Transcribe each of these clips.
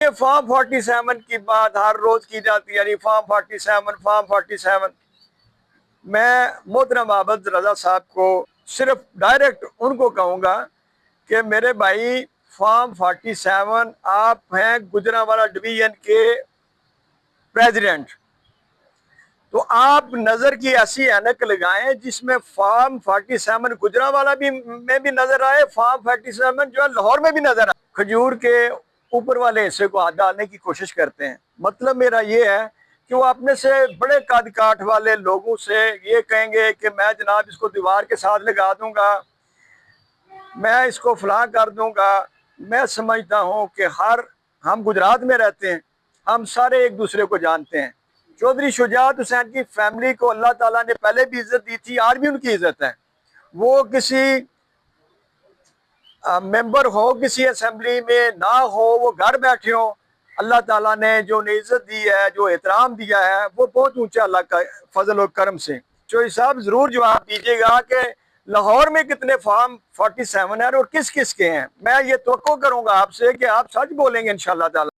ये फॉर्म 47 की बात हर रोज की जाती है, यानी फॉर्म 47 फॉर्म 47। मैं मोहतरम आबद रजा साहब को सिर्फ डायरेक्ट उनको कहूँगा कि मेरे भाई फॉर्म 47, आप हैं गुजरांवाला डिवीजन के प्रेसिडेंट, तो आप नजर की ऐसी ऐनक लगाएं जिसमें फॉर्म 47 गुजरांवाला भी में भी नजर आए, फॉर्म 47 जो है लाहौर में भी नजर आए। खजूर के ऊपर वाले हिस्से को हाथ डालने की कोशिश करते हैं। मतलब मेरा ये है कि वो अपने से बड़े कद काठ वाले लोगों से ये कहेंगे कि मैं जनाब इसको दीवार के साथ लगा दूंगा, मैं इसको फलां कर दूंगा। मैं समझता हूँ कि हम गुजरात में रहते हैं, हम सारे एक दूसरे को जानते हैं। चौधरी शुजात हुसैन की फैमिली को अल्लाह ताला ने पहले भी इज्जत दी थी, आज भी उनकी इज्जत है। वो किसी मेंबर हो किसी असेंबली में ना हो, वो घर बैठे हो, अल्लाह ताला ने जो उन्हें इज्जत दी है, जो एहतराम दिया है, वो बहुत ऊंचा अल्लाह का फजल और करम से। चौधरी साहब जरूर जवाब दीजिएगा कि लाहौर में कितने फॉर्म 47 है और किस किस के हैं। मैं ये तवक्को करूंगा आपसे कि आप सच बोलेंगे इंशाल्लाह ताला।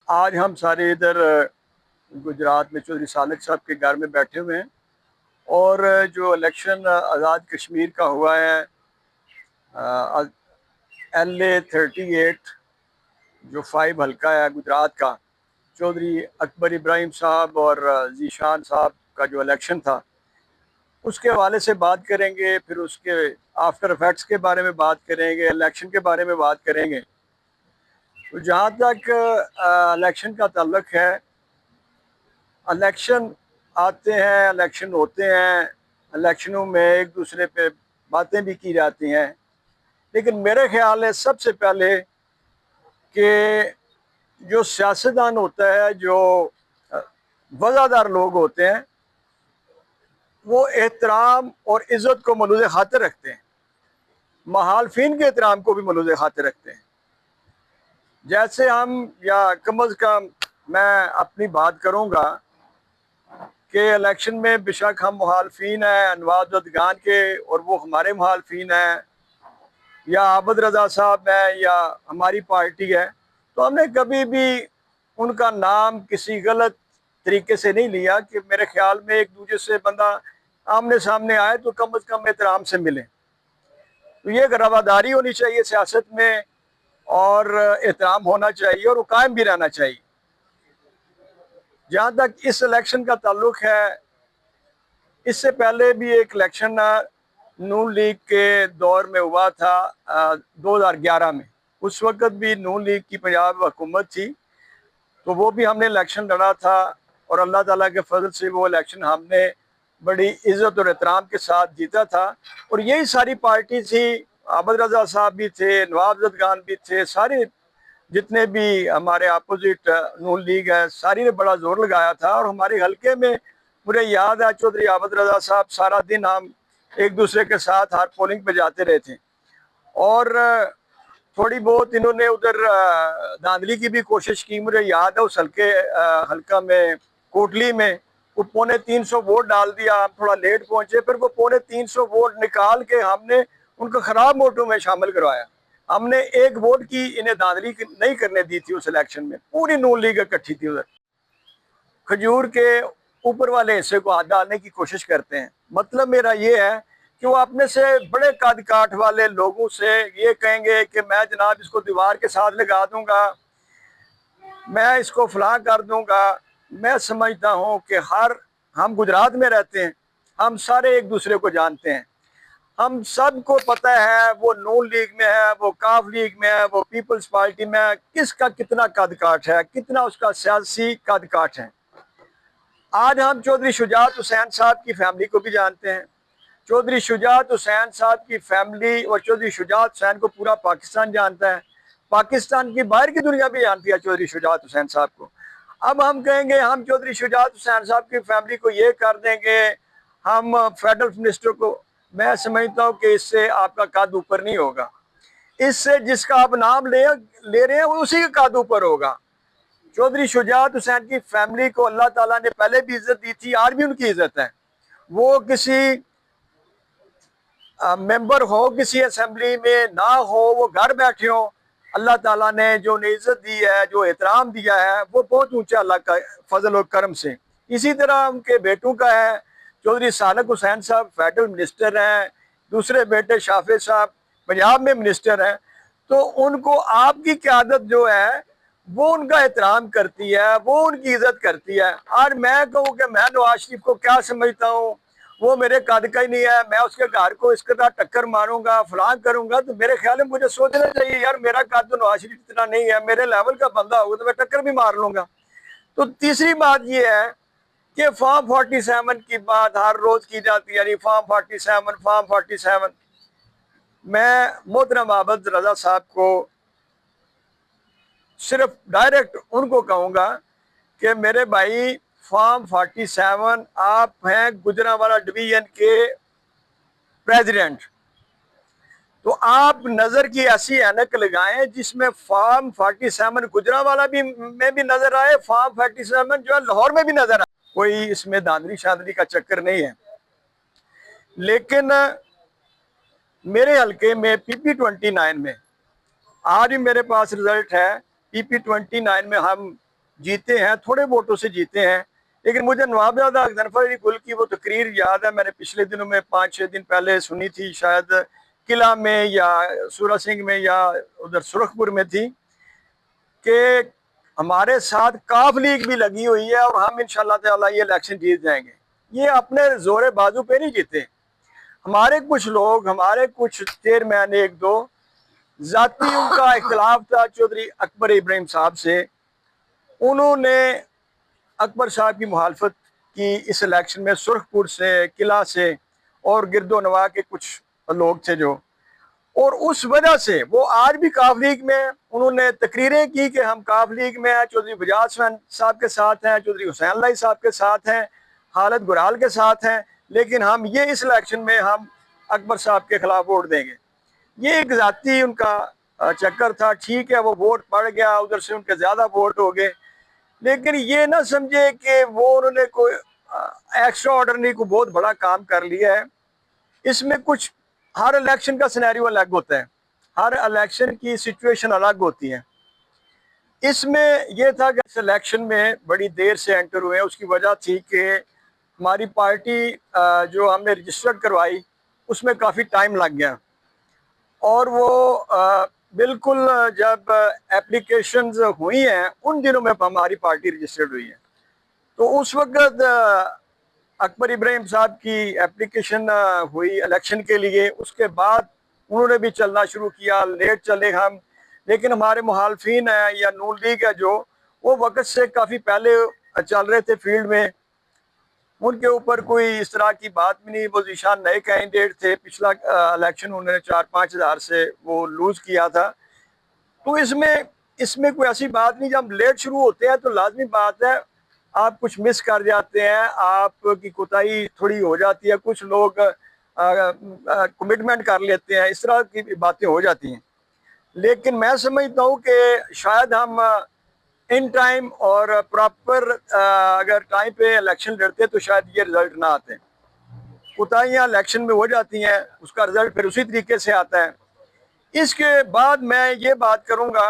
आज हम सारे इधर गुजरात में चौधरी सालिक साहब के घर में बैठे हुए हैं और जो इलेक्शन आज़ाद कश्मीर का हुआ है, LA-38 जो 5 हल्का है गुजरात का, चौधरी अकबर इब्राहिम साहब और जीशान साहब का जो इलेक्शन था, उसके हवाले से बात करेंगे। फिर उसके आफ्टर इफेक्ट्स के बारे में बात करेंगे, इलेक्शन के बारे में बात करेंगे। तो जहाँ तक इलेक्शन का ताल्लुक है, इलेक्शन आते हैं, इलेक्शन होते हैं, इलेक्शनों में एक दूसरे पे बातें भी की जाती हैं, लेकिन मेरे ख्याल है सबसे पहले कि जो सियासतदान होता है, जो वज़ादार लोग होते हैं, वो एहतराम और इज़्ज़त को मलूज़ खातिर रखते हैं, महालफीन के एहतराम को भी मलूज़ खातिर रखते हैं। जैसे हम, या कम अज़ कम मैं अपनी बात करूँगा कि इलेक्शन में बेशक हम मुखालफीन हैं अनवाज उद्दगान के, और वो हमारे मुखालफीन हैं, या आबद रजा साहब हैं, या हमारी पार्टी है, तो हमने कभी भी उनका नाम किसी गलत तरीके से नहीं लिया कि मेरे ख्याल में एक दूसरे से बंदा आमने सामने आए तो कम अज़ कम एहतराम से मिले। तो ये एक रवादारी होनी चाहिए सियासत में, और एहतराम होना चाहिए, और वो कायम भी रहना चाहिए। जहाँ तक इस इलेक्शन का ताल्लुक है, इससे पहले भी एक इलेक्शन नून लीग के दौर में हुआ था 2011 में। उस वक्त भी नून लीग की पंजाब हुकूमत थी, तो वो भी हमने इलेक्शन लड़ा था, और अल्लाह ताला के फजल से वो इलेक्शन हमने बड़ी इज्जत और एहतराम के साथ जीता था। और यही सारी पार्टी थी, आबद रजा साहब भी थे, नवाब जदगान भी थे, सारे जितने भी हमारे अपोजिट नून लीग है, सारी ने बड़ा जोर लगाया था। और हमारे हल्के में मुझे याद है चौधरी आबद रजा साहब, सारा दिन हम एक दूसरे के साथ हर पोलिंग पे जाते रहे थे, और थोड़ी बहुत इन्होंने उधर धांधली की भी कोशिश की। मुझे याद है उस हल्का में कोटली में वो 350 वोट डाल दिया, हम थोड़ा लेट पहुंचे, फिर वो 350 वोट निकाल के हमने उनको खराब वोटों में शामिल करवाया। हमने एक वोट की इन्हें धांधली नहीं करने दी थी उस इलेक्शन में, पूरी नून लीग इकट्ठी थी उधर। खजूर के ऊपर वाले हिस्से को हाथ डालने की कोशिश करते हैं। मतलब मेरा ये है कि वो अपने से बड़े कद काठ वाले लोगों से ये कहेंगे कि मैं जनाब इसको दीवार के साथ लगा दूंगा, मैं इसको फलां कर दूंगा। मैं समझता हूँ कि हम गुजरात में रहते हैं, हम सारे एक दूसरे को जानते हैं, हम सबको पता है वो नून लीग में है, वो काफ लीग में है, वो पीपल्स पार्टी में है, किसका कितना कद काठ है, कितना उसका सियासी कद काठ है। आज हम चौधरी शुजात हुसैन साहब की फैमिली को भी जानते हैं। चौधरी शुजात हुसैन साहब की फैमिली और चौधरी शुजात हुसैन को पूरा पाकिस्तान जानता है, पाकिस्तान की बाहर की दुनिया भी जानती है चौधरी शुजात हुसैन साहब को। अब हम कहेंगे हम चौधरी शुजात हुसैन साहब की फैमिली को ये कर देंगे, हम फेडरल मिनिस्टर को, मैं समझता हूँ कि इससे आपका कद ऊपर नहीं होगा। इससे जिसका आप नाम ले रहे हैं वो उसी का कद ऊपर होगा। चौधरी शुजात हुसैन की फैमिली को अल्लाह ताला ने पहले भी इज्जत दी थी, आज भी उनकी इज्जत है। वो किसी मेंबर हो किसी असेंबली में ना हो, वो घर बैठे हो, अल्लाह ताला ने जो इज़्ज़त दी है, जो एहतराम दिया है, वो बहुत ऊंचा अल्लाह का फजल और करम से। इसी तरह उनके बेटों का है, चौधरी सालक हुसैन साहब फेडरल मिनिस्टर हैं, दूसरे बेटे शाफे साहब पंजाब में मिनिस्टर हैं। तो उनको आपकी क़यादत जो है वो उनका एहतराम करती है, वो उनकी इज्जत करती है। और मैं कहूँ कि मैं नवाज शरीफ को क्या समझता हूँ, वो मेरे कद का ही नहीं है, मैं उसके घर को इसके साथ टक्कर मारूंगा, फलां करूंगा, तो मेरे ख्याल में मुझे सोचना चाहिए यार मेरा कद तो नवाज शरीफ इतना नहीं है, मेरे लेवल का बंदा होगा तो मैं टक्कर भी मार लूंगा। तो तीसरी बात ये है कि फॉर्म 47 की बात हर रोज की जाती है, यानी फॉर्म 47। मैं मोहतरम आबद रजा साहब को सिर्फ डायरेक्ट उनको कहूँगा कि मेरे भाई फॉर्म 47 आप हैं गुजरांवाला डिवीजन के प्रेसिडेंट, तो आप नज़र की ऐसी ऐनक लगाएं जिसमें फॉर्म 47 गुजरांवाला भी में भी नजर आए, फॉर्म 47 जो है लाहौर में भी नजर आए। कोई इसमें धांधली शांधली का चक्कर नहीं है। लेकिन मेरे हल्के में PP29 में आज भी मेरे पास रिजल्ट है, PP29 में हम जीते हैं, थोड़े वोटों से जीते हैं। लेकिन मुझे नवाबजादा गजनफर अली गुल की वो तकरीर याद है, मैंने पिछले दिनों में 5-6 दिन पहले सुनी थी, शायद किला में या सूरत सिंह में या उधर सुरखपुर में थी, कि हमारे साथ काफ लीग भी लगी हुई है और हम इंशाल्लाह ताला ये इलेक्शन जीत जाएंगे। ये अपने जोरे बाजू पे नहीं जीते। हमारे कुछ लोग, हमारे कुछ चेयरमैन, एक दो जाती उनका इख्तलाफ था चौधरी अकबर इब्राहिम साहब से, उन्होंने अकबर साहब की मुखालफत की इस इलेक्शन में। सुरखपुर से, किला से और गिरदो नवा के कुछ लोग थे जो, और उस वजह से वो आज भी काफ लीग में उन्होंने तकरीरें की कि हम काफ लीग में हैं, चौधरी बजाज साहब के साथ हैं, चौधरी हुसैन लाई साहब के साथ हैं, खालिद गुराल के साथ हैं, लेकिन हम ये इस इलेक्शन में हम अकबर साहब के खिलाफ वोट देंगे। ये एक जाती उनका चक्कर था। ठीक है, वो वोट पड़ गया, उधर से उनके ज़्यादा वोट हो गए, लेकिन ये ना समझे कि वो उन्होंने कोई एक्स्ट्रा ऑर्डनरी को बहुत बड़ा काम कर लिया है। इसमें कुछ हर इलेक्शन का सिनेरियो अलग होता है, हर इलेक्शन की सिचुएशन अलग होती है। इसमें यह था कि इस इलेक्शन में बड़ी देर से एंटर हुए, उसकी वजह थी कि हमारी पार्टी जो हमने रजिस्टर्ड करवाई उसमें काफ़ी टाइम लग गया, और वो बिल्कुल जब एप्लीकेशंस हुई हैं उन दिनों में हमारी पार्टी रजिस्टर्ड हुई है। तो उस वक्त अकबर इब्राहिम साहब की एप्लीकेशन हुई इलेक्शन के लिए, उसके बाद उन्होंने भी चलना शुरू किया, लेट चले हम, लेकिन हमारे मुखालफिन हैं या नून लीग है जो, वो वक्त से काफ़ी पहले चल रहे थे फील्ड में, उनके ऊपर कोई इस तरह की बात भी नहीं। वो जीशान नए कैंडिडेट थे, पिछला इलेक्शन उन्होंने 4-5 हज़ार से वो लूज़ किया था। तो इसमें कोई ऐसी बात नहीं। जब लेट शुरू होते हैं तो लाजमी बात है आप कुछ मिस कर जाते हैं, आपकी कोताही थोड़ी हो जाती है, कुछ लोग कमिटमेंट कर लेते हैं, इस तरह की बातें हो जाती हैं। लेकिन मैं समझता हूँ कि शायद हम इन टाइम और प्रॉपर अगर टाइम पे इलेक्शन लड़ते तो शायद ये रिजल्ट ना आते। कोताहियाँ इलेक्शन में हो जाती हैं, उसका रिजल्ट फिर उसी तरीके से आता है। इसके बाद मैं ये बात करूँगा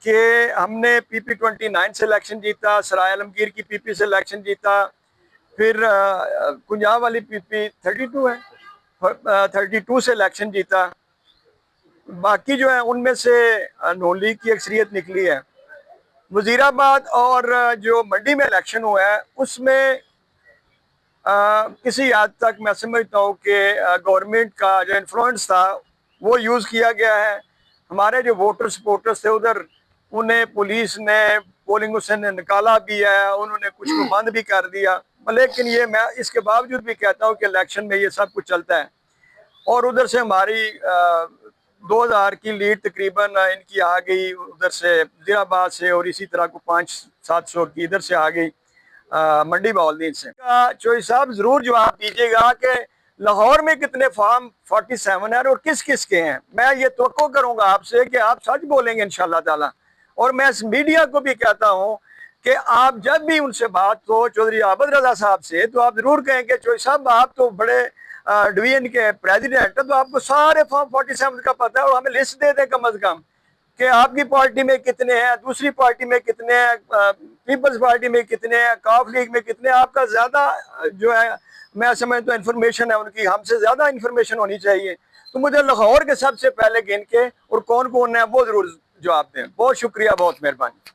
कि हमने PP29 से इलेक्शन जीता, सराय आलमगीर की PP से इलेक्शन जीता, फिर कुंजाब वाली PP 32 से इलेक्शन जीता। बाकी जो है उनमें से नून लीग की अक्सरियत निकली है। वजीराबाद और जो मंडी में इलेक्शन हुआ है उसमें किसी हद तक मैं समझता हूँ कि गवर्नमेंट का जो इन्फ्लुएंस था वो यूज़ किया गया है। हमारे जो वोटर सपोर्टर्स थे उधर, उन्हें पुलिस ने पोलिंग से निकाला भी है, उन्होंने कुछ को बंद भी कर दिया। लेकिन ये मैं इसके बावजूद भी कहता हूँ कि इलेक्शन में ये सब कुछ चलता है। और उधर से हमारी 2000 की लीड तकरीबन इनकी आ गई, उधर से वजीराबाद से, और इसी तरह को 500-700 की इधर से आ गई मंडी बहाउद्दीन से। चौधरी साहब जरूर जवाब दीजिएगा कि लाहौर में कितने फॉर्म 47 है और किस किस के हैं। मैं ये तवक्को करूंगा आपसे कि आप सच बोलेंगे इंशाल्लाह ताला। और मैं इस मीडिया को भी कहता हूं कि आप जब भी उनसे बात हो चौधरी आबद रजा साहब से, तो आप जरूर कहें कि चौधरी साहब आप तो बड़े डिवीजन के प्रेसिडेंट है, तो आपको सारे फॉर्म 47 का पता है, और हमें लिस्ट दे दें कम अज कम। कि आपकी पार्टी में कितने हैं, दूसरी पार्टी में कितने हैं, पीपल्स पार्टी में कितने हैं, काफ लीग में कितने हैं। आपका ज़्यादा जो है मैं समझता हूँ इन्फॉर्मेशन है उनकी, हमसे ज़्यादा इन्फॉर्मेशन होनी चाहिए। तो मुझे लाहौर के सबसे पहले गिन के और कौन कौन है वो ज़रूर जवाब दें। बहुत शुक्रिया, बहुत मेहरबानी।